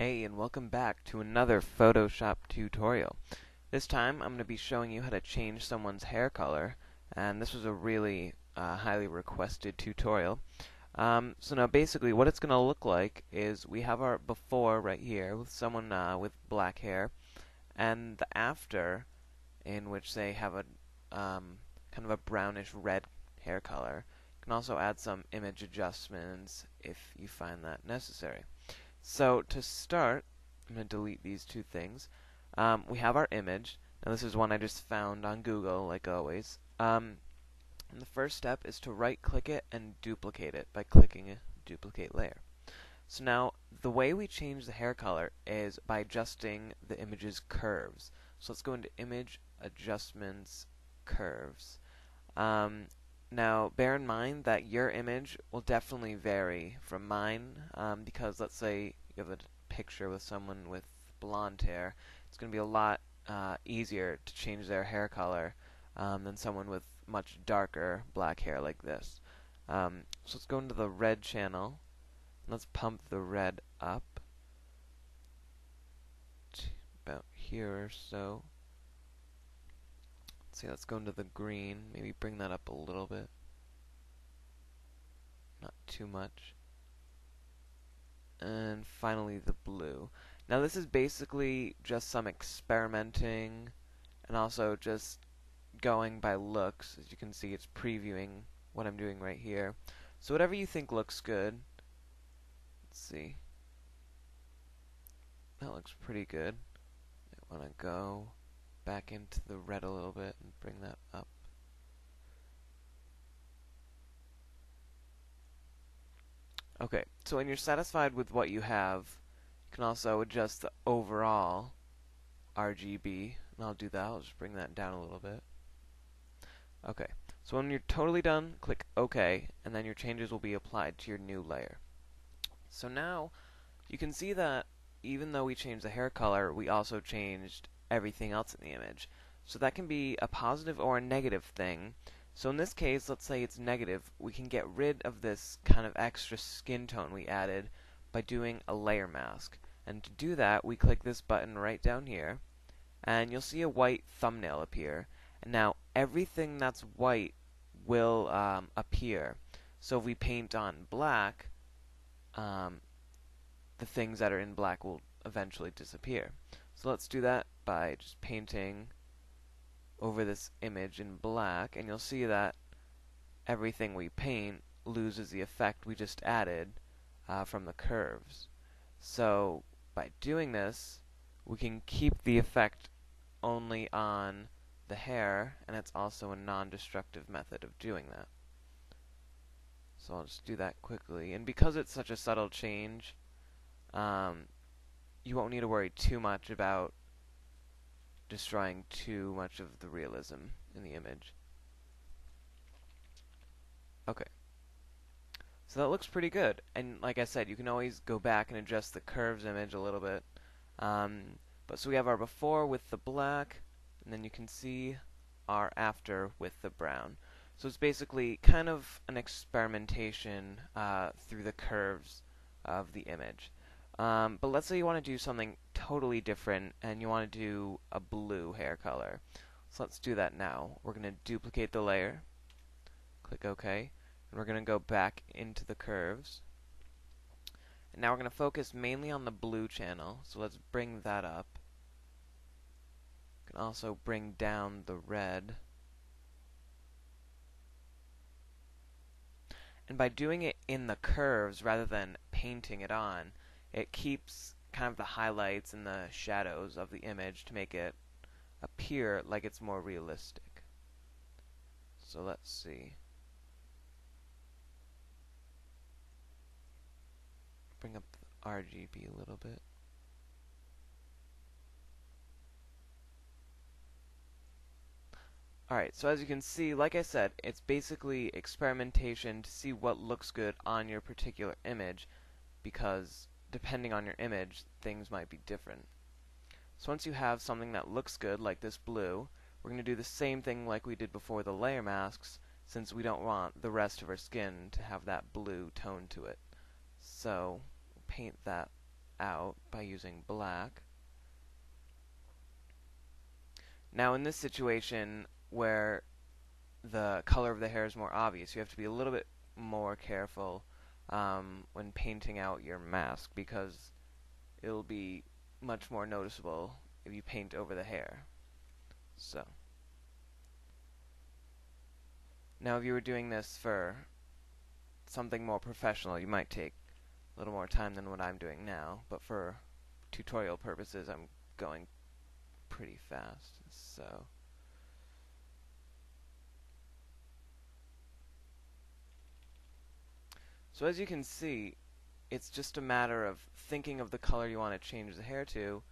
Hey, and welcome back to another Photoshop tutorial. This time I'm going to be showing you how to change someone's hair color, and this was a really highly requested tutorial. So now basically what it's going to look like is we have our before right here with someone with black hair, and the after in which they have a kind of a brownish red hair color. You can also add some image adjustments if you find that necessary. So to start, I'm going to delete these two things. We have our image. Now this is one I just found on Google, like always. And the first step is to right-click it and duplicate it by clicking Duplicate Layer. So now, the way we change the hair color is by adjusting the image's curves. So let's go into Image, Adjustments, Curves. Now, bear in mind that your image will definitely vary from mine, because let's say you have a picture with someone with blonde hair. It's going to be a lot easier to change their hair color than someone with much darker black hair like this. So let's go into the red channel. Let's pump the red up to about here or so. Let's see, let's go into the green, maybe bring that up a little bit. Not too much. And finally the blue. Now this is basically just some experimenting and also just going by looks. As you can see, it's previewing what I'm doing right here. So whatever you think looks good. Let's see. That looks pretty good. I want to go back into the red a little bit and bring that up. Okay, so when you're satisfied with what you have, you can also adjust the overall RGB, and I'll do that. I'll just bring that down a little bit. Okay, so when you're totally done, click OK, and then your changes will be applied to your new layer. So now, you can see that even though we changed the hair color, we also changed everything else in the image. So that can be a positive or a negative thing. So in this case, let's say it's negative, we can get rid of this kind of extra skin tone we added by doing a layer mask. And to do that, we click this button right down here, and you'll see a white thumbnail appear. And now everything that's white will appear. So if we paint on black, the things that are in black will eventually disappear. So let's do that by just painting over this image in black, and you'll see that everything we paint loses the effect we just added from the curves. So by doing this, we can keep the effect only on the hair, and it's also a non-destructive method of doing that. So I'll just do that quickly. And because it's such a subtle change, you won't need to worry too much about destroying too much of the realism in the image. Okay. So that looks pretty good. And like I said, you can always go back and adjust the curves image a little bit. But so we have our before with the black, and then you can see our after with the brown. So it's basically kind of an experimentation through the curves of the image. But let's say you want to do something totally different and you want to do a blue hair color. So let's do that now. We're going to duplicate the layer, click OK, and we're going to go back into the curves. And now we're going to focus mainly on the blue channel, so let's bring that up. We can also bring down the red. And by doing it in the curves rather than painting it on, it keeps kind of the highlights and the shadows of the image to make it appear like it's more realistic. So let's see. Bring up the RGB a little bit. Alright, so as you can see, like I said, it's basically experimentation to see what looks good on your particular image, because depending on your image, things might be different. So once you have something that looks good, like this blue, we're going to do the same thing like we did before the layer masks, since we don't want the rest of our skin to have that blue tone to it. So, paint that out by using black. Now in this situation where the color of the hair is more obvious, you have to be a little bit more careful when painting out your mask, because it'll be much more noticeable if you paint over the hair. So, now if you were doing this for something more professional, you might take a little more time than what I'm doing now, but for tutorial purposes, I'm going pretty fast. So as you can see, it's just a matter of thinking of the color you want to change the hair to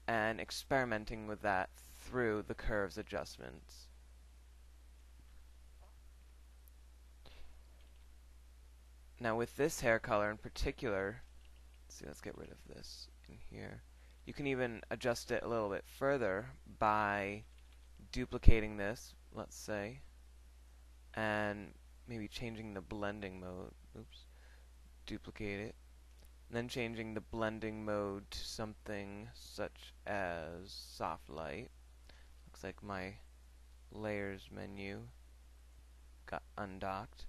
and experimenting with that through the curves adjustments. Now with this hair color in particular, let's get rid of this in here. You can even adjust it a little bit further by duplicating this, let's say, and maybe changing the blending mode. Oops. Duplicate it. And then changing the blending mode to something such as soft light. Looks like my layers menu got undocked.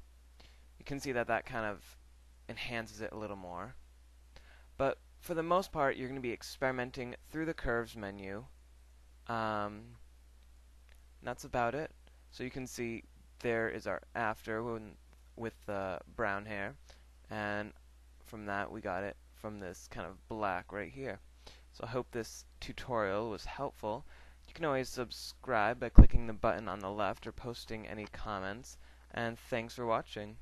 You can see that that kind of enhances it a little more. But for the most part, you're going to be experimenting through the curves menu. That's about it. So you can see there is our after with the brown hair, and from that we got it from this kind of black right here. So I hope this tutorial was helpful. You can always subscribe by clicking the button on the left or posting any comments, and thanks for watching.